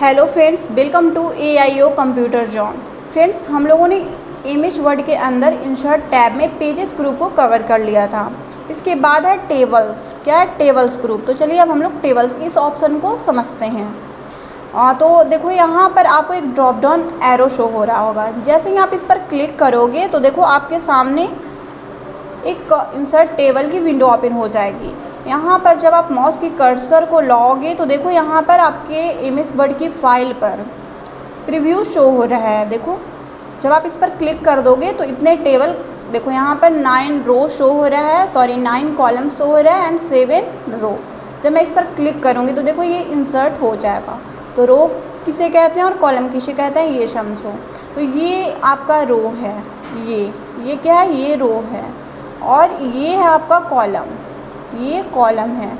Hello friends, welcome to AIO computer zone. Friends, हम लोगों ने इमेज वर्ड के अंदर इंसर्ट टैब में पेजेस ग्रुप को कवर कर लिया था। इसके बाद है टेबल्स। क्या है? Tables group. तो चलिए अब हम लोग टेबल्स इस ऑप्शन को समझते हैं। तो देखो यहाँ पर आपको एक ड्रॉप डाउन एरो शो हो रहा होगा। जैसे ही आप इस पर क्लिक करोगे तो देखो आपके सामने एक इंसर्ट टेबल की विंडो ओपन हो जाएगी। यहाँ पर जब आप माउस की कर्सर को लाओगे तो देखो यहाँ पर आपके इमेज वर्ड की फाइल पर प्रीव्यू शो हो रहा है। देखो जब आप इस पर क्लिक कर दोगे तो इतने टेबल देखो यहाँ पर 9 रो शो हो रहा है, 9 कॉलम शो हो रहा है एंड 7 रो। जब मैं इस पर क्लिक करूँगी तो देखो ये इंसर्ट हो जाएगा। तो रो किसे कहते हैं और कॉलम किसे कहते हैं ये समझो। तो ये आपका रो है, ये क्या है? ये रो है और ये है आपका कॉलम, ये कॉलम है।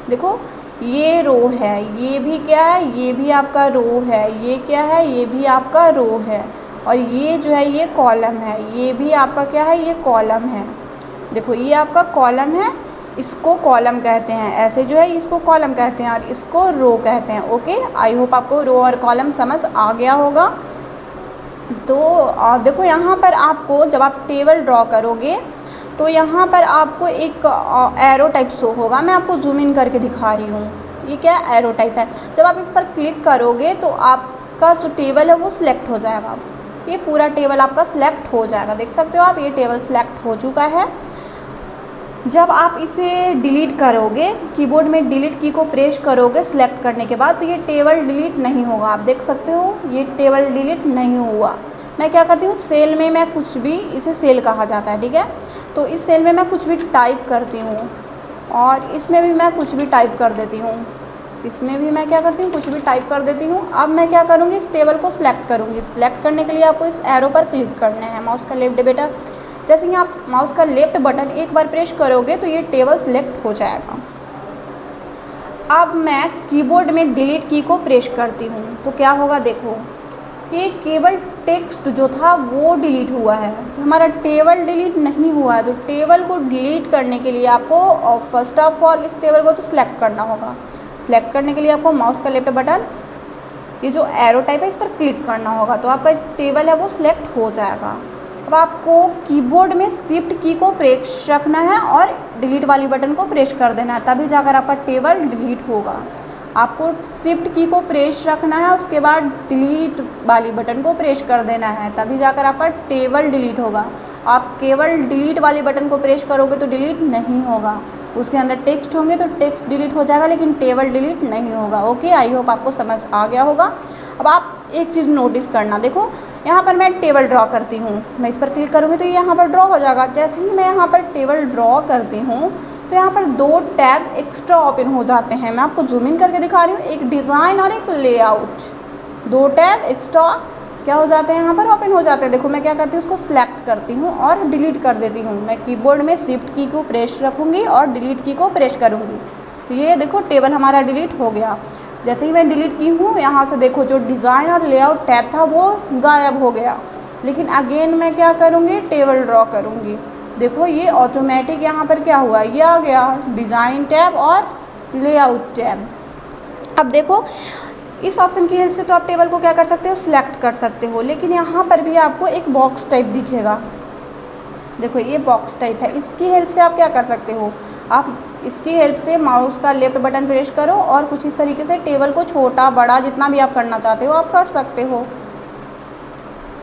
देखो ये रो है, ये भी क्या है? ये भी आपका रो है। ये क्या है? ये भी आपका रो है। और ये जो है ये कॉलम है, ये भी आपका क्या है? ये कॉलम है। देखो ये आपका कॉलम है, इसको कॉलम कहते हैं। ऐसे जो है इसको कॉलम कहते हैं और इसको रो कहते हैं। ओके, आई होप आपको रो और कॉलम समझ आ गया होगा। तो देखो यहाँ पर आपको जब आप टेबल ड्रॉ करोगे तो यहाँ पर आपको एक एरो टाइप शो होगा। मैं आपको जूम इन करके दिखा रही हूँ। ये क्या एरो टाइप है? जब आप इस पर क्लिक करोगे तो आपका जो टेबल है वो सिलेक्ट हो जाएगा। ये पूरा टेबल आपका सिलेक्ट हो जाएगा। देख सकते हो आप, ये टेबल सिलेक्ट हो चुका है। जब आप इसे डिलीट करोगे, कीबोर्ड में डिलीट की को प्रेस करोगे सिलेक्ट करने के बाद, तो ये टेबल डिलीट नहीं होगा। आप देख सकते हो ये टेबल डिलीट नहीं हुआ। मैं क्या करती हूँ, सेल में मैं कुछ भी, इसे सेल कहा जाता है, ठीक है। तो इस सेल में मैं कुछ भी टाइप करती हूँ और इसमें भी मैं कुछ भी टाइप कर देती हूँ। इसमें भी मैं क्या करती हूँ, कुछ भी टाइप कर देती हूँ। अब मैं क्या करूँगी, इस टेबल को सिलेक्ट करूँगी। सिलेक्ट करने के लिए आपको इस एरो पर क्लिक करना है, माउस का लेफ्ट बटन। जैसे ही आप माउस का लेफ्ट बटन एक बार प्रेस करोगे तो ये टेबल सिलेक्ट हो जाएगा। अब मैं कीबोर्ड में डिलीट की को प्रेस करती हूँ तो क्या होगा, देखो ये केवल टेक्स्ट जो था वो डिलीट हुआ है, हमारा टेबल डिलीट नहीं हुआ है। तो टेबल को डिलीट करने के लिए आपको फर्स्ट ऑफ ऑल इस टेबल को तो सिलेक्ट करना होगा। सिलेक्ट करने के लिए आपको माउस का लेफ्ट बटन, ये जो एरो टाइप है, इस पर क्लिक करना होगा तो आपका टेबल है वो सिलेक्ट हो जाएगा। अब आपको कीबोर्ड में शिफ्ट की को प्रेस रखना है और डिलीट वाली बटन को प्रेस कर देना है, तभी जाकर आपका टेबल डिलीट होगा। आपको शिफ्ट की को प्रेस रखना है, उसके बाद डिलीट वाली बटन को प्रेस कर देना है, तभी जाकर आपका टेबल डिलीट होगा। आप केवल डिलीट वाली बटन को प्रेस करोगे तो डिलीट नहीं होगा। उसके अंदर टेक्स्ट होंगे तो टेक्स्ट डिलीट हो जाएगा, लेकिन टेबल डिलीट नहीं होगा। ओके, आई होप आपको समझ आ गया होगा। अब आप एक चीज़ नोटिस करना, देखो यहाँ पर मैं टेबल ड्रॉ करती हूँ, मैं इस पर क्लिक करूँगी तो ये यहाँ पर ड्रॉ हो जाएगा। जैसे ही मैं यहाँ पर टेबल ड्रॉ करती हूँ तो यहाँ पर 2 टैब एक्स्ट्रा ओपन हो जाते हैं। मैं आपको जूम इन करके दिखा रही हूँ, एक डिज़ाइन और एक लेआउट। 2 टैब एक्स्ट्रा क्या हो जाते हैं, यहाँ पर ओपन हो जाते हैं। देखो मैं क्या करती हूँ, उसको सिलेक्ट करती हूँ और डिलीट कर देती हूँ। मैं कीबोर्ड में शिफ्ट की को प्रेस रखूँगी और डिलीट की को प्रेस करूँगी तो ये देखो टेबल हमारा डिलीट हो गया। जैसे ही मैं डिलीट की हूँ, यहाँ से देखो जो डिज़ाइन और लेआउट टैब था वो गायब हो गया। लेकिन अगेन मैं क्या करूँगी, टेबल ड्रॉ करूँगी। देखो ये ऑटोमेटिक यहाँ पर क्या हुआ, ये आ गया डिज़ाइन टैब और लेआउट टैब। अब देखो इस ऑप्शन की हेल्प से तो आप टेबल को क्या कर सकते हो, सिलेक्ट कर सकते हो। लेकिन यहाँ पर भी आपको एक बॉक्स टाइप दिखेगा। देखो ये बॉक्स टाइप है, इसकी हेल्प से आप क्या कर सकते हो, आप इसकी हेल्प से माउस का लेफ्ट बटन प्रेस करो और कुछ इस तरीके से टेबल को छोटा बड़ा जितना भी आप करना चाहते हो आप कर सकते हो।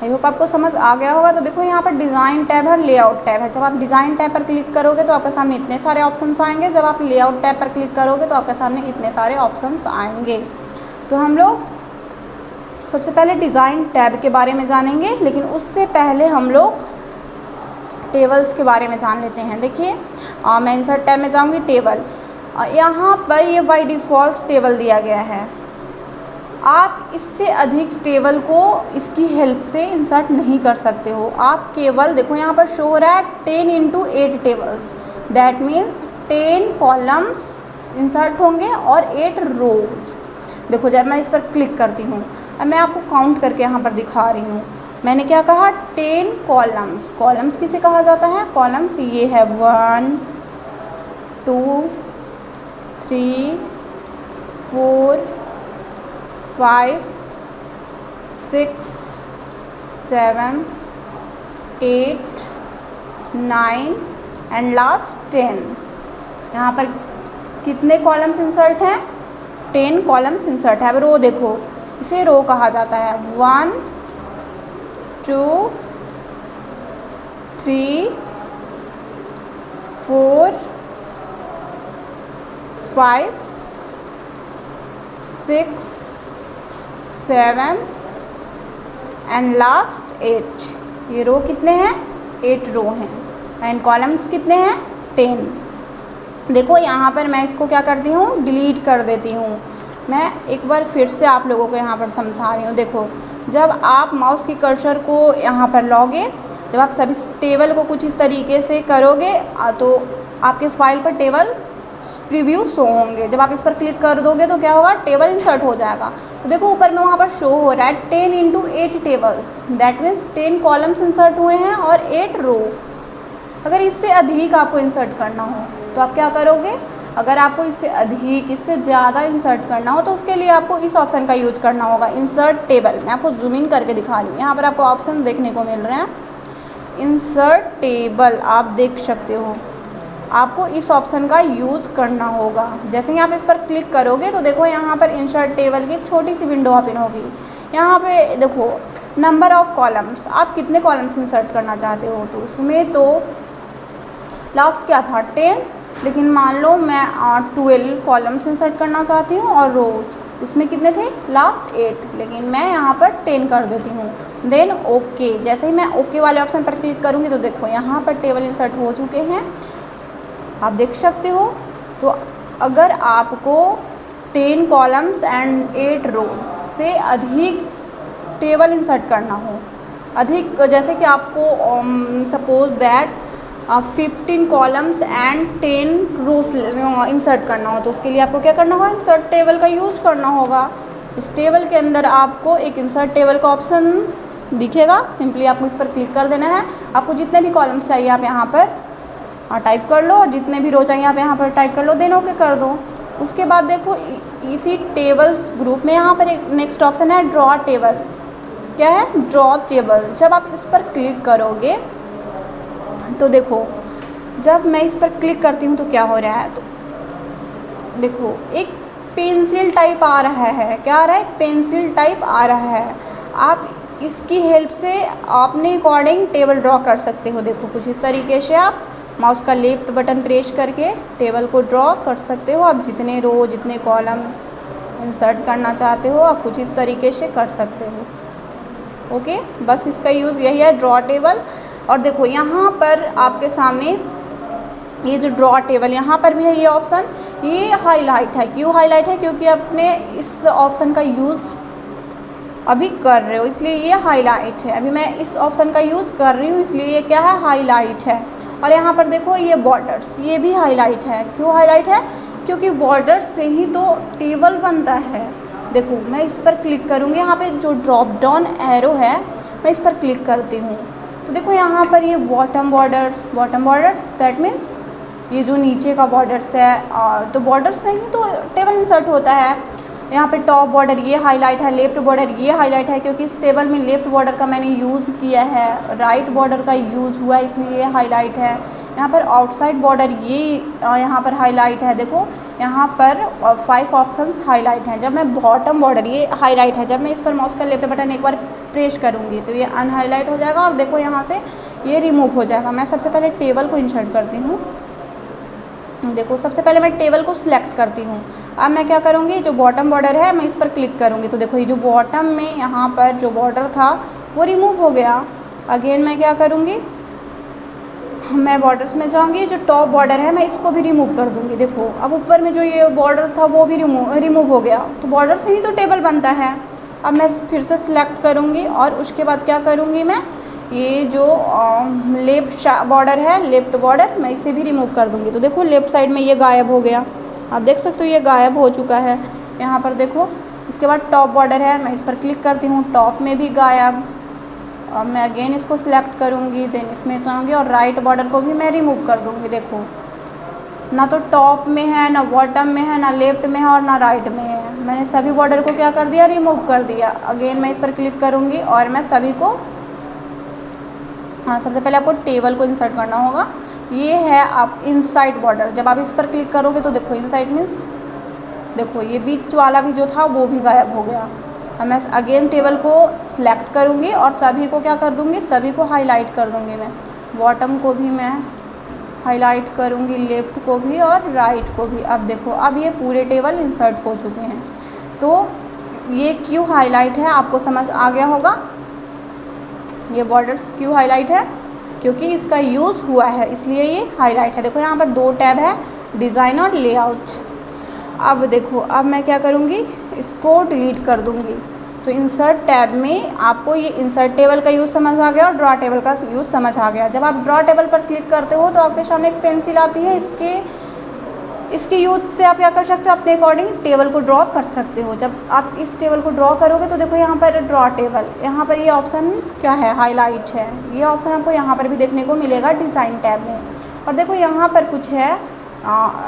आई होप आपको समझ आ गया होगा। तो देखो यहाँ पर डिज़ाइन टैब है, लेआउट टैब है। जब आप डिज़ाइन टैब पर क्लिक करोगे तो आपके सामने इतने सारे ऑप्शंस आएंगे। जब आप लेआउट टैब पर क्लिक करोगे तो आपके सामने इतने सारे ऑप्शंस आएंगे। तो हम लोग सबसे पहले डिज़ाइन टैब के बारे में जानेंगे, लेकिन उससे पहले हम लोग टेबल्स के बारे में जान लेते हैं। देखिए मैं इंसर्ट टैब में जाऊँगी, टेबल, यहाँ पर ये बाय डिफ़ॉल्ट टेबल दिया गया है। आप इससे अधिक टेबल को इसकी हेल्प से इंसर्ट नहीं कर सकते हो। आप केवल देखो यहाँ पर शो हो रहा है 10 × 8 tables, that means 10 columns insert होंगे और 8 रोज। देखो जब मैं इस पर क्लिक करती हूँ, अब मैं आपको काउंट करके यहाँ पर दिखा रही हूँ। मैंने क्या कहा, 10 कॉलम्स। कॉलम्स किसे कहा जाता है, कॉलम्स ये है 1 2 3 4 5 6 7 8 9 एंड लास्ट 10। यहाँ पर कितने कॉलम्स इंसर्ट हैं? 10 कॉलम्स इंसर्ट है। अब रो देखो, इसे रो कहा जाता है। 1 2 3 4 5 6 7 एंड लास्ट 8। ये रो कितने हैं? 8 रो हैं। एंड कॉलम्स कितने हैं? 10। देखो यहाँ पर मैं इसको क्या करती हूँ, डिलीट कर देती हूँ। मैं एक बार फिर से आप लोगों को यहाँ पर समझा रही हूँ। देखो, जब आप माउस की कर्सर को यहाँ पर लाओगे, जब आप सभी टेबल को कुछ इस तरीके से करोगे तो आपके फाइल पर टेबल प्रीव्यू शो होंगे। जब आप इस पर क्लिक कर दोगे तो क्या होगा, टेबल इंसर्ट हो जाएगा। तो देखो ऊपर में वहाँ पर शो हो रहा है 10 × 8 tables, that means 10 columns insert हुए हैं और 8 रो। अगर इससे अधिक आपको इंसर्ट करना हो तो आप क्या करोगे, अगर आपको इससे अधिक, इससे ज़्यादा इंसर्ट करना हो तो उसके लिए आपको इस ऑप्शन का यूज करना होगा, इंसर्ट टेबल। मैं आपको जूम इन करके दिखा रही हूँ। यहाँ पर आपको ऑप्शन देखने को मिल रहे हैं, इंसर्ट टेबल, आप देख सकते हो। आपको इस ऑप्शन का यूज़ करना होगा। जैसे ही आप इस पर क्लिक करोगे तो देखो यहाँ पर इंसर्ट टेबल की एक छोटी सी विंडो ओपन होगी। यहाँ पे देखो नंबर ऑफ़ कॉलम्स, आप कितने कॉलम्स इंसर्ट करना चाहते हो। तो उसमें तो लास्ट क्या था 10, लेकिन मान लो मैं 12 कॉलम्स इंसर्ट करना चाहती हूँ और रोज़ उसमें कितने थे, लास्ट 8, लेकिन मैं यहाँ पर 10 कर देती हूँ। Then okay. जैसे ही मैं ओके वाले ऑप्शन पर क्लिक करूँगी तो देखो यहाँ पर टेबल इंसर्ट हो चुके हैं, आप देख सकते हो। तो अगर आपको 10 कॉलम्स एंड 8 रो से अधिक टेबल इंसर्ट करना हो, अधिक, जैसे कि आपको suppose that 15 columns and 10 rows insert करना हो, तो उसके लिए आपको क्या करना होगा, इंसर्ट टेबल का यूज़ करना होगा। इस टेबल के अंदर आपको एक इंसर्ट टेबल का ऑप्शन दिखेगा, सिंपली आपको इस पर क्लिक कर देना है। आपको जितने भी कॉलम्स चाहिए आप यहाँ पर टाइप कर लो और जितने भी रो चाहिए आप यहाँ पर टाइप कर लो, देन ओके कर दो। उसके बाद देखो इसी टेबल्स ग्रुप में यहाँ पर एक नेक्स्ट ऑप्शन है ड्रॉ टेबल। क्या है, ड्रॉ टेबल। जब आप इस पर क्लिक करोगे तो देखो, जब मैं इस पर क्लिक करती हूँ तो क्या हो रहा है, तो देखो एक पेंसिल टाइप आ रहा है। क्या आ रहा है, एक पेंसिल टाइप आ रहा है। आप इसकी हेल्प से अपने अकॉर्डिंग टेबल ड्रॉ कर सकते हो। देखो कुछ इस तरीके से आप माउस का लेफ्ट बटन प्रेस करके टेबल को ड्रॉ कर सकते हो। आप जितने रो, जितने कॉलम्स इंसर्ट करना चाहते हो आप कुछ इस तरीके से कर सकते हो। ओके, बस इसका यूज़ यही है, ड्रॉ टेबल। और देखो यहाँ पर आपके सामने ये जो ड्रॉ टेबल, यहाँ पर भी है ये ऑप्शन, ये हाईलाइट है। क्यों हाईलाइट है, क्योंकि आपने इस ऑप्शन का यूज़ अभी कर रहे हो, इसलिए ये हाईलाइट है। अभी मैं इस ऑप्शन का यूज़ कर रही हूँ, इसलिए ये क्या है, हाईलाइट है। और यहाँ पर देखो ये बॉर्डर्स, ये भी हाईलाइट है। क्यों हाईलाइट है, क्योंकि बॉर्डर्स से ही तो टेबल बनता है। देखो मैं इस पर क्लिक करूँगी, यहाँ पे जो ड्रॉप डाउन एरो है मैं इस पर क्लिक करती हूँ तो देखो यहाँ पर ये बॉटम बॉर्डर्स दैट मीन्स ये जो नीचे का बॉर्डर्स है, तो बॉर्डर्स से ही तो टेबल इंसर्ट होता है। यहाँ पे टॉप बॉर्डर ये हाईलाइट है, लेफ़्ट बॉर्डर ये हाईलाइट है, क्योंकि इस टेबल में लेफ़्ट बॉर्डर का मैंने यूज़ किया है, राइट बॉर्डर का यूज़ हुआ है, इसलिए ये हाईलाइट है। यहाँ पर आउटसाइड बॉर्डर ये यहाँ पर हाईलाइट है। देखो यहाँ पर 5 ऑप्शंस हाईलाइट हैं। जब मैं बॉटम बॉर्डर ये हाईलाइट है, जब मैं इस पर माउस का लेफ्ट बटन एक बार प्रेस करूँगी तो ये अनहाईलाइट हो जाएगा और देखो यहाँ से ये रिमूव हो जाएगा। मैं सबसे पहले टेबल को इंसर्ट करती हूँ। देखो सबसे पहले मैं टेबल को सिलेक्ट करती हूँ। अब मैं क्या करूँगी, जो बॉटम बॉर्डर है मैं इस पर क्लिक करूँगी तो देखो ये जो बॉटम में यहाँ पर जो बॉर्डर था वो रिमूव हो गया। अगेन मैं क्या करूँगी, मैं बॉर्डर्स में जाऊँगी, जो टॉप बॉर्डर है मैं इसको भी रिमूव कर दूँगी। देखो अब ऊपर में जो ये बॉर्डर था वो भी रिमूव हो गया। तो बॉर्डर से ही तो टेबल बनता है। अब मैं फिर से सिलेक्ट करूँगी और उसके बाद क्या करूँगी, मैं ये जो लेफ़्ट बॉर्डर है, लेफ़्ट बॉर्डर मैं इसे भी रिमूव कर दूँगी। तो देखो लेफ़्ट साइड में ये गायब हो गया, आप देख सकते हो ये गायब हो चुका है। यहाँ पर देखो इसके बाद टॉप बॉर्डर है, मैं इस पर क्लिक करती हूँ, टॉप में भी गायब। अब मैं अगेन इसको सिलेक्ट करूँगी, देन इसमें जाऊँगी और राइट बॉर्डर को भी मैं रिमूव कर दूँगी। देखो ना तो टॉप में है, ना बॉटम में है, ना लेफ़्ट में है और ना राइट में है। मैंने सभी बॉर्डर को क्या कर दिया, रिमूव कर दिया। अगेन मैं इस पर क्लिक करूँगी और मैं सभी को, हाँ सबसे पहले आपको टेबल को इंसर्ट करना होगा। ये है आप इनसाइड बॉर्डर, जब आप इस पर क्लिक करोगे तो देखो इनसाइड मीन्स देखो ये बीच वाला भी जो था वो भी गायब हो गया। अब मैं अगेन टेबल को सिलेक्ट करूँगी और सभी को क्या कर दूँगी, सभी को हाईलाइट कर दूँगी। मैं बॉटम को भी मैं हाईलाइट करूँगी, लेफ़्ट को भी और राइट को भी। अब देखो अब ये पूरे टेबल इंसर्ट हो चुके हैं। तो ये क्यों हाईलाइट है आपको समझ आ गया होगा। ये बॉर्डर्स क्यों हाईलाइट है, क्योंकि इसका यूज़ हुआ है इसलिए ये हाईलाइट है। देखो यहाँ पर 2 टैब है, डिज़ाइन और लेआउट। अब देखो अब मैं क्या करूँगी, इसको डिलीट कर दूँगी। तो इंसर्ट टैब में आपको ये इंसर्ट टेबल का यूज़ समझ आ गया और ड्रॉ टेबल का यूज़ समझ आ गया। जब आप ड्रॉ टेबल पर क्लिक करते हो तो आपके सामने एक पेंसिल आती है, इसके यूज़ से आप क्या कर सकते हो, अपने अकॉर्डिंग टेबल को ड्रॉ कर सकते हो। जब आप इस टेबल को ड्रॉ करोगे तो देखो यहाँ पर ड्रॉ टेबल, यहाँ पर ये ऑप्शन क्या है, हाईलाइट है। ये ऑप्शन आपको यहाँ पर भी देखने को मिलेगा डिज़ाइन टैब में। और देखो यहाँ पर कुछ है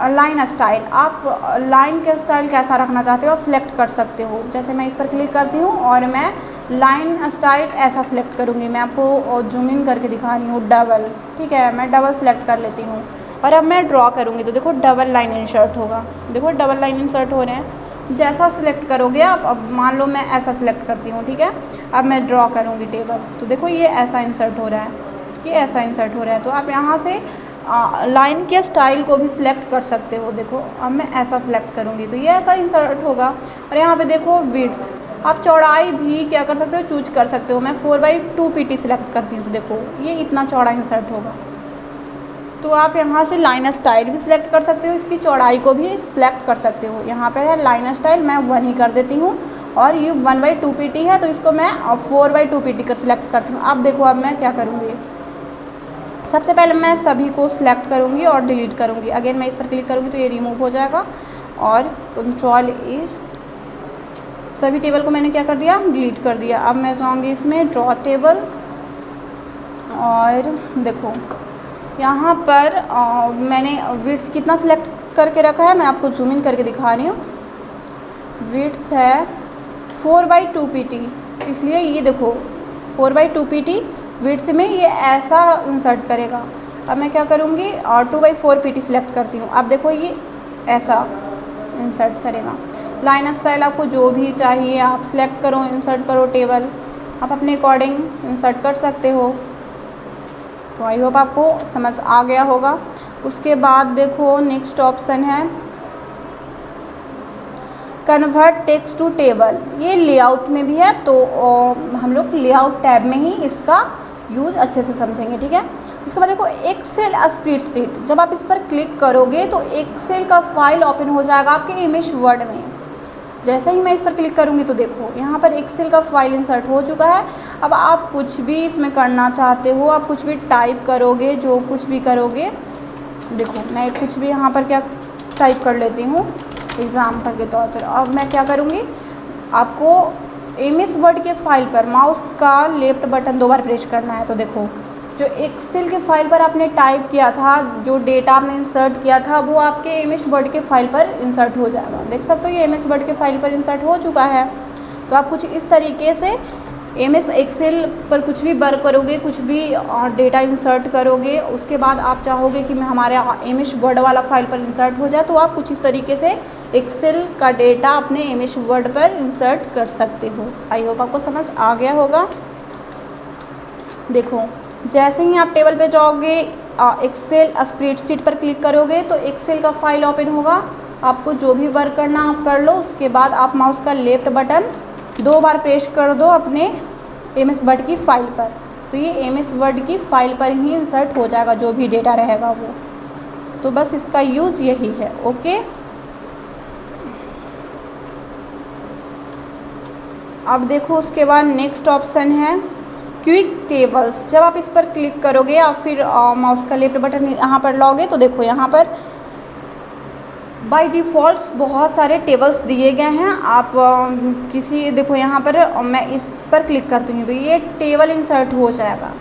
लाइन स्टाइल। आप लाइन के स्टाइल कैसा रखना चाहते हो आप सिलेक्ट कर सकते हो। जैसे मैं इस पर क्लिक करती हूँ और मैं लाइन स्टाइल ऐसा सिलेक्ट करूँगी। मैं आपको जूम इन करके दिखा रही हूँ, डबल, ठीक है। मैं डबल सिलेक्ट कर लेती हूँ और अब मैं ड्रॉ करूँगी तो देखो डबल लाइन इंसर्ट होगा। देखो डबल लाइन इंसर्ट हो रहे हैं। जैसा सिलेक्ट करोगे आप, अब मान लो मैं ऐसा सिलेक्ट करती हूँ, ठीक है। अब मैं ड्रॉ करूँगी टेबल तो देखो ये ऐसा इंसर्ट हो रहा है, ये ऐसा इंसर्ट हो रहा है। तो आप यहाँ से लाइन के स्टाइल को भी सिलेक्ट कर सकते हो। देखो अब मैं ऐसा सिलेक्ट करूँगी तो ये ऐसा इंसर्ट होगा। और यहाँ पे देखो विड्थ, आप चौड़ाई भी क्या कर सकते हो, चूज कर सकते हो। मैं 4/2 pt सिलेक्ट करती हूँ तो देखो ये इतना चौड़ा इंसर्ट होगा। तो आप यहाँ से लाइन स्टाइल भी सिलेक्ट कर सकते हो, इसकी चौड़ाई को भी सिलेक्ट कर सकते हो। यहाँ पर है लाइन स्टाइल, मैं 1 ही कर देती हूँ और ये 1/2 pt है तो इसको मैं 4/2 pt कर सिलेक्ट करती हूँ। अब देखो अब मैं क्या करूँगी, सबसे पहले मैं सभी को सिलेक्ट करूँगी और डिलीट करूँगी। अगेन मैं इस पर क्लिक करूँगी तो ये रिमूव हो जाएगा और Ctrl+A, सभी टेबल को मैंने क्या कर दिया, डिलीट कर दिया। अब मैं जाऊँगी इसमें ड्रॉ टेबल और देखो यहाँ पर मैंने विड्थ कितना सिलेक्ट करके रखा है, मैं आपको जूम इन करके दिखा रही हूँ। विड्थ है 4/2 pt, इसलिए ये देखो 4/2 pt विड्थ में ये ऐसा इंसर्ट करेगा। अब मैं क्या करूँगी और 2/4 pt सिलेक्ट करती हूँ। अब देखो ये ऐसा इंसर्ट करेगा। लाइन स्टाइल आपको जो भी चाहिए आप सिलेक्ट करो, इंसर्ट करो टेबल, आप अपने अकॉर्डिंग इंसर्ट कर सकते हो। तो आई होप आपको समझ आ गया होगा। उसके बाद देखो नेक्स्ट ऑप्शन है कन्वर्ट टेक्स्ट टू टेबल। ये लेआउट में भी है तो हम लोग लेआउट टैब में ही इसका यूज़ अच्छे से समझेंगे, ठीक है। उसके बाद देखो एक्सेल स्प्रेडशीट, जब आप इस पर क्लिक करोगे तो एक्सेल का फाइल ओपन हो जाएगा आपके इमेज वर्ड में। जैसे ही मैं इस पर क्लिक करूँगी तो देखो यहाँ पर एक्सेल का फाइल इंसर्ट हो चुका है। अब आप कुछ भी इसमें करना चाहते हो, आप कुछ भी टाइप करोगे, जो कुछ भी करोगे, देखो मैं कुछ भी यहाँ पर क्या टाइप कर लेती हूँ एग्ज़ाम्पल के तौर पर। अब मैं क्या करूँगी, आपको एमएस वर्ड के फाइल पर माउस का लेफ्ट बटन 2 बार प्रेस करना है। तो देखो जो एक्सेल के फाइल पर आपने टाइप किया था, जो डेटा आपने इंसर्ट किया था, वो आपके एमएस वर्ड के फाइल पर इंसर्ट हो जाएगा। देख सकते हो ये एमएस वर्ड के फाइल पर इंसर्ट हो चुका है। तो आप कुछ इस तरीके से एमएस एक्सेल पर कुछ भी वर्क करोगे, कुछ भी डेटा इंसर्ट करोगे, उसके बाद आप चाहोगे कि मैं हमारे एमएस वर्ड वाला फाइल पर इंसर्ट हो जाए, तो आप कुछ इस तरीके से एक्सेल का डेटा अपने एमएस वर्ड पर इंसर्ट कर सकते हो। आई होप आपको समझ आ गया होगा। देखो जैसे ही आप टेबल पे जाओगे, एक्सेल स्प्रेडशीट पर क्लिक करोगे तो एक्सेल का फाइल ओपन होगा। आपको जो भी वर्क करना आप कर लो। उसके बाद आप माउस का लेफ्ट बटन 2 बार प्रेस कर दो अपने एमएस वर्ड की फाइल पर, तो ये एमएस वर्ड की फाइल पर ही इंसर्ट हो जाएगा जो भी डेटा रहेगा वो। तो बस इसका यूज़ यही है। ओके, अब देखो उसके बाद नेक्स्ट ऑप्शन है क्विक टेबल्स। जब आप इस पर क्लिक करोगे या फिर माउस का लेफ्ट बटन यहाँ पर लाओगे तो देखो यहाँ पर बाय डिफ़ॉल्ट बहुत सारे टेबल्स दिए गए हैं। आप देखो यहाँ पर मैं इस पर क्लिक करती हूँ तो ये टेबल इंसर्ट हो जाएगा,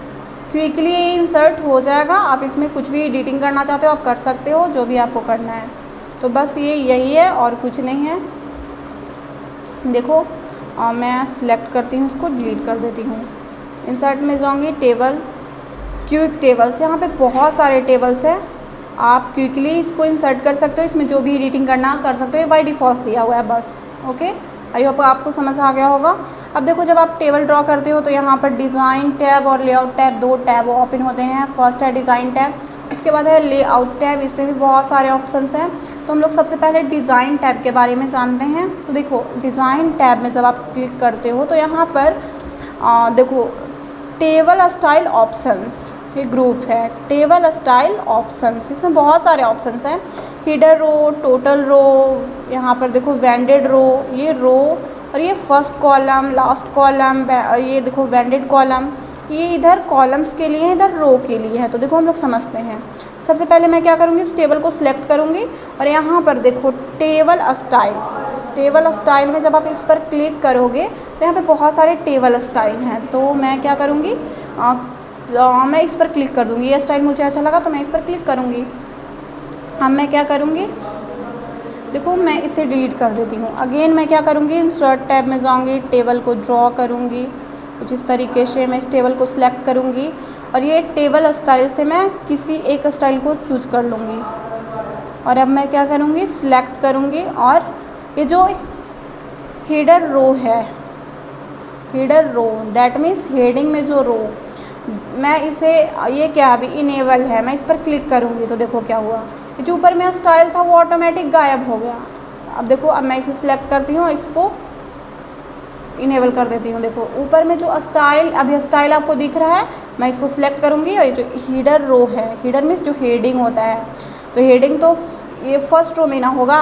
क्विकली ये इंसर्ट हो जाएगा। आप इसमें कुछ भी एडिटिंग करना चाहते हो आप कर सकते हो, जो भी आपको करना है। तो बस ये यही है और कुछ नहीं है। देखो मैं सिलेक्ट करती हूँ, इसको डिलीट कर देती हूँ। इंसर्ट में जाऊँगी, टेबल, क्विक टेबल्स, यहाँ पे बहुत सारे टेबल्स हैं, आप क्विकली इसको इंसर्ट कर सकते हो, इसमें जो भी एडिटिंग करना कर सकते हो, ये बाय डिफ़ॉल्ट दिया हुआ है बस। ओके, आई होप आपको समझ आ गया होगा। अब देखो जब आप टेबल ड्रॉ करते हो तो यहाँ पर डिज़ाइन टैब और लेआउट टैब, दो टैब ओपन होते हैं। फर्स्ट है डिज़ाइन टैब, उसके बाद है लेआउट टैब, इसमें भी बहुत सारे ऑप्शंस हैं। तो हम लोग सबसे पहले डिज़ाइन टैब के बारे में जानते हैं। तो देखो डिज़ाइन टैब में जब आप क्लिक करते हो तो यहाँ पर देखो टेबल स्टाइल ऑप्शंस, ये ग्रुप है टेबल स्टाइल ऑप्शंस, इसमें बहुत सारे ऑप्शंस हैं। हिडर रो, टोटल रो, यहाँ पर देखो वेंडेड रो, ये रो, और ये फर्स्ट कॉलम, लास्ट कॉलम, ये देखो वेंडेड कॉलम, ये इधर कॉलम्स के लिए है, इधर रो के लिए है। तो देखो हम लोग समझते हैं। सबसे पहले मैं क्या करूँगी, इस टेबल को सिलेक्ट करूँगी और यहाँ पर देखो टेबल स्टाइल, टेबल स्टाइल में जब आप इस पर क्लिक करोगे तो यहाँ पे बहुत सारे टेबल स्टाइल हैं। तो मैं क्या करूँगी, मैं इस पर क्लिक कर दूँगी, ये स्टाइल मुझे अच्छा लगा तो मैं इस पर क्लिक करूँगी। अब मैं क्या करूँगी, देखो मैं इसे डिलीट कर देती हूँ। अगेन मैं क्या करूँगी, इंसर्ट टैब में जाऊँगी, टेबल को ड्रॉ करूँगी कुछ इस तरीके से, मैं इस टेबल को सिलेक्ट करूँगी और ये टेबल स्टाइल से मैं किसी एक स्टाइल को चूज कर लूँगी। और अब मैं क्या करूँगी, सिलेक्ट करूँगी और ये जो हेडर रो है, header row that means heading में जो रो, मैं इसे, ये क्या अभी इनेबल है, मैं इस पर क्लिक करूँगी तो देखो क्या हुआ, ये जो ऊपर में स्टाइल था वो ऑटोमेटिक गायब हो गया। अब देखो अब मैं इसे सिलेक्ट करती हूँ, इसको इनेबल कर देती हूँ। देखो ऊपर में जो स्टाइल, अभी स्टाइल आपको दिख रहा है, मैं इसको सिलेक्ट करूँगी और ये जो हीडर रो है, हीडर मीन्स जो हेडिंग होता है, तो हेडिंग तो ये फर्स्ट रो में ना होगा,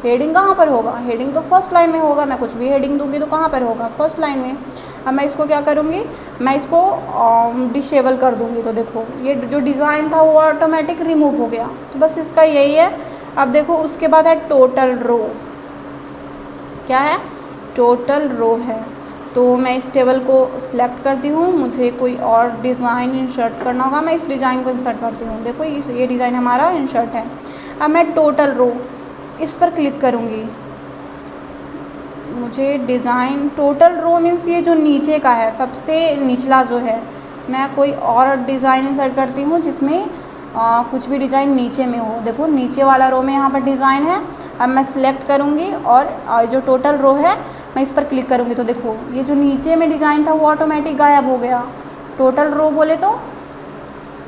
हेडिंग कहाँ पर होगा, हेडिंग तो फर्स्ट लाइन में होगा। मैं कुछ भी हेडिंग दूँगी तो कहाँ पर होगा, फर्स्ट लाइन में। अब मैं इसको क्या करूँगी, मैं इसको डिसेबल कर दूँगी। तो देखो ये जो डिज़ाइन था वो ऑटोमेटिक रिमूव हो गया। तो बस इसका यही है। अब देखो उसके बाद है टोटल रो, क्या है, टोटल रो है। तो मैं इस टेबल को सिलेक्ट करती हूँ, मुझे कोई और डिज़ाइन इंसर्ट करना होगा, मैं इस डिज़ाइन को इंसर्ट करती हूँ। देखो ये डिज़ाइन हमारा इंसर्ट है। अब मैं टोटल रो इस पर क्लिक करूँगी, मुझे डिज़ाइन टोटल रो मीन्स ये जो नीचे का है, सबसे निचला जो है, मैं कोई और डिज़ाइन इंसर्ट करती हूँ जिसमें कुछ भी डिज़ाइन नीचे में हो। देखो नीचे वाला रो में यहाँ पर डिज़ाइन है। अब मैं सिलेक्ट करूँगी और जो टोटल रो है मैं इस पर क्लिक करूँगी तो देखो ये जो नीचे में डिज़ाइन था वो ऑटोमेटिक गायब हो गया। टोटल रो बोले तो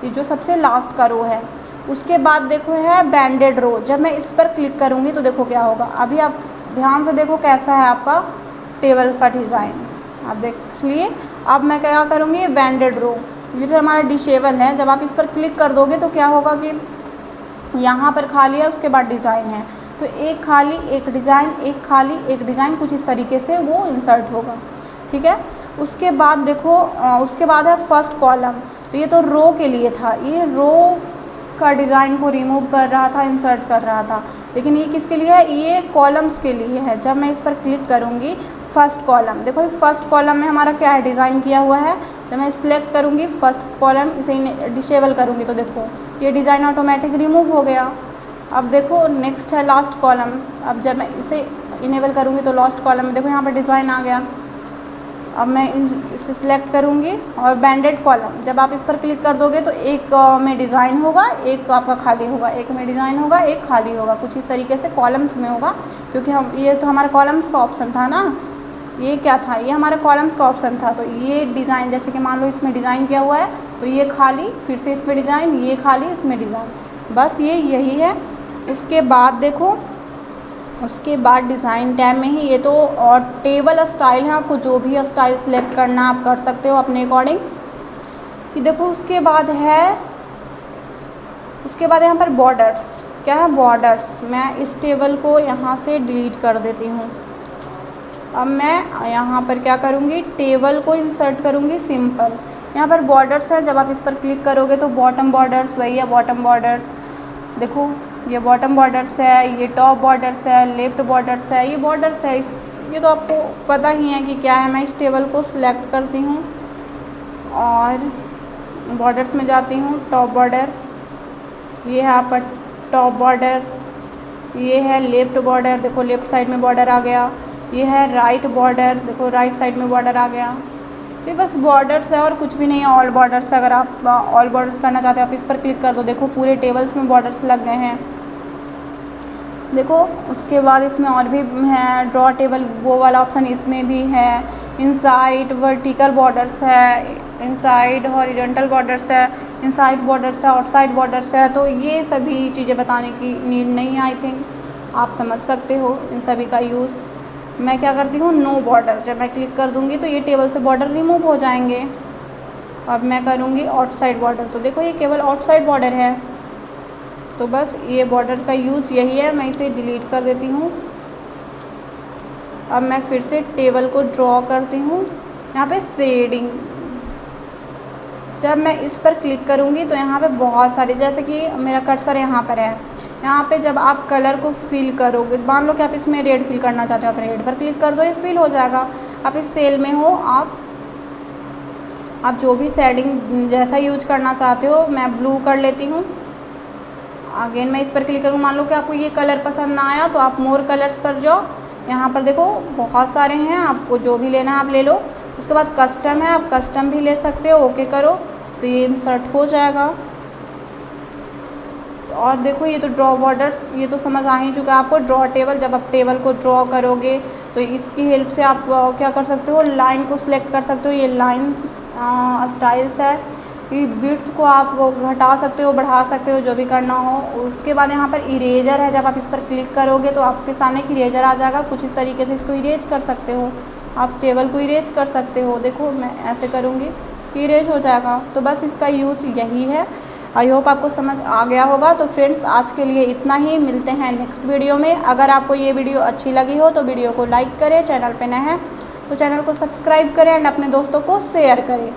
ये जो सबसे लास्ट का रो है। उसके बाद देखो है बैंडेड रो, जब मैं इस पर क्लिक करूँगी तो देखो क्या होगा। अभी आप ध्यान से देखो कैसा है आपका टेबल का डिज़ाइन, आप देख लिए। अब मैं क्या करूँगी, बैंडेड रो, ये तो हमारा डिसेबल है, जब आप इस पर क्लिक कर दोगे तो क्या होगा कि यहाँ पर खाली है, उसके बाद डिज़ाइन है, तो एक खाली एक डिज़ाइन, एक खाली एक डिज़ाइन, कुछ इस तरीके से वो इंसर्ट होगा। ठीक है। उसके बाद देखो उसके बाद है फर्स्ट कॉलम, तो ये तो रो के लिए था, ये रो का डिज़ाइन को रिमूव कर रहा था, इंसर्ट कर रहा था, लेकिन ये किसके लिए है, ये कॉलम्स के लिए है। जब मैं इस पर क्लिक करूँगी फर्स्ट कॉलम, देखो फर्स्ट कॉलम में हमारा क्या है, डिज़ाइन किया हुआ है। जब मैं सिलेक्ट करूँगी फर्स्ट कॉलम, इसे डिसेबल करूँगी तो देखो ये डिज़ाइन ऑटोमेटिक रिमूव हो गया। अब देखो नेक्स्ट है लास्ट कॉलम, अब जब मैं इसे इनेबल करूँगी तो लास्ट कॉलम में देखो यहाँ पर डिज़ाइन आ गया। अब मैं इसे सिलेक्ट करूँगी और बैंडेड कॉलम, जब आप इस पर क्लिक कर दोगे तो एक में डिज़ाइन होगा, एक आपका खाली होगा, एक में डिज़ाइन होगा, एक खाली होगा, कुछ इस तरीके से कॉलम्स में होगा। क्योंकि हम ये तो हमारा कॉलम्स का ऑप्शन था ना, ये क्या था, ये हमारा कॉलम्स का ऑप्शन था। तो ये डिज़ाइन जैसे कि मान लो इसमें डिज़ाइन किया हुआ है तो ये खाली, फिर से इसमें डिज़ाइन, ये खाली, इसमें डिज़ाइन, बस ये यही है। उसके बाद देखो उसके बाद डिज़ाइन टैब में ही ये तो और टेबल स्टाइल है, आपको जो भी स्टाइल सिलेक्ट करना आप कर सकते हो अपने अकॉर्डिंग। ये देखो उसके बाद यहाँ पर बॉर्डर्स, क्या है, बॉर्डर्स। मैं इस टेबल को यहाँ से डिलीट कर देती हूँ। अब मैं यहाँ पर क्या करूँगी, टेबल को इंसर्ट करूँगी सिंपल। यहाँ पर बॉर्डर्स है, जब आप इस पर क्लिक करोगे तो बॉटम बॉर्डर्स, वही है बॉटम बॉर्डर्स। देखो ये बॉटम बॉर्डर्स है, ये टॉप बॉर्डर्स है, लेफ्ट बॉर्डर्स है, ये बॉर्डर्स है। ये तो आपको पता ही है कि क्या है। मैं इस टेबल को सिलेक्ट करती हूँ और बॉर्डर्स में जाती हूँ, टॉप बॉर्डर, ये है आपका टॉप बॉर्डर, ये है लेफ्ट बॉर्डर, देखो लेफ्ट साइड में बॉर्डर आ गया। ये है राइट बॉर्डर, देखो राइट साइड में बॉर्डर आ गया। ये बस बॉर्डर्स है और कुछ भी नहीं है, ऑल बॉर्डर्स। अगर आप ऑल बॉर्डर्स करना चाहते हो आप इस पर क्लिक कर दो, देखो पूरे टेबल्स में बॉर्डर्स लग गए हैं। देखो उसके बाद इसमें और भी है, ड्रॉ टेबल वो वाला ऑप्शन इसमें भी है। इनसाइड वर्टिकल बॉर्डर्स है, इनसाइड हॉरिजॉन्टल बॉर्डर्स है, इनसाइड बॉर्डर्स है, आउटसाइड बॉर्डर्स है। तो ये सभी चीज़ें बताने की नीड नहीं है, आई थिंक आप समझ सकते हो इन सभी का यूज़। मैं क्या करती हूँ, नो बॉर्डर, जब मैं क्लिक कर दूँगी तो ये टेबल से बॉर्डर रिमूव हो जाएंगे। अब मैं करूँगी आउटसाइड बॉर्डर, तो देखो ये केवल आउटसाइड बॉर्डर है। तो बस ये बॉर्डर का यूज़ यही है। मैं इसे डिलीट कर देती हूँ। अब मैं फिर से टेबल को ड्रॉ करती हूँ। यहाँ पे शेडिंग, जब मैं इस पर क्लिक करूँगी तो यहाँ पे बहुत सारे, जैसे कि मेरा कर्सर यहाँ पर है, यहाँ पे जब आप कलर को फिल करोगे, मान लो कि आप इसमें रेड फिल करना चाहते हो, आप रेड पर क्लिक कर दो, ये फिल हो जाएगा। आप इस सेल में हो, आप जो भी शेडिंग जैसा यूज करना चाहते हो, मैं ब्लू कर लेती हूँ। अगेन मैं इस पर क्लिक करूँ, मान लो कि आपको ये कलर पसंद ना आया तो आप मोर कलर्स पर जाओ, यहाँ पर देखो बहुत सारे हैं, आपको जो भी लेना है आप ले लो। उसके बाद कस्टम है, आप कस्टम भी ले सकते हो, ओके करो तो ये इंसर्ट हो जाएगा। और देखो ये तो ड्रॉ बॉर्डर्स, ये तो समझ आ ही चुका है आपको। ड्रॉ टेबल, जब आप टेबल को ड्रॉ करोगे तो इसकी हेल्प से आप क्या कर सकते हो, लाइन को सिलेक्ट कर सकते हो। ये लाइन स्टाइल्स है, ये विड्थ को आप घटा सकते हो, बढ़ा सकते हो, जो भी करना हो। उसके बाद यहाँ पर इरेजर है, जब आप इस पर क्लिक करोगे तो आपके सामने एक इरेजर आ जाएगा। कुछ इस तरीके से इसको इरेज कर सकते हो, आप टेबल को इरेज कर सकते हो। देखो मैं ऐसे करूँगी, इरेज हो जाएगा। तो बस इसका यूज यही है। आई होप आपको समझ आ गया होगा। तो फ्रेंड्स आज के लिए इतना ही, मिलते हैं नेक्स्ट वीडियो में। अगर आपको ये वीडियो अच्छी लगी हो तो वीडियो को लाइक करें, चैनल पे नए हैं तो चैनल को सब्सक्राइब करें एंड अपने दोस्तों को शेयर करें।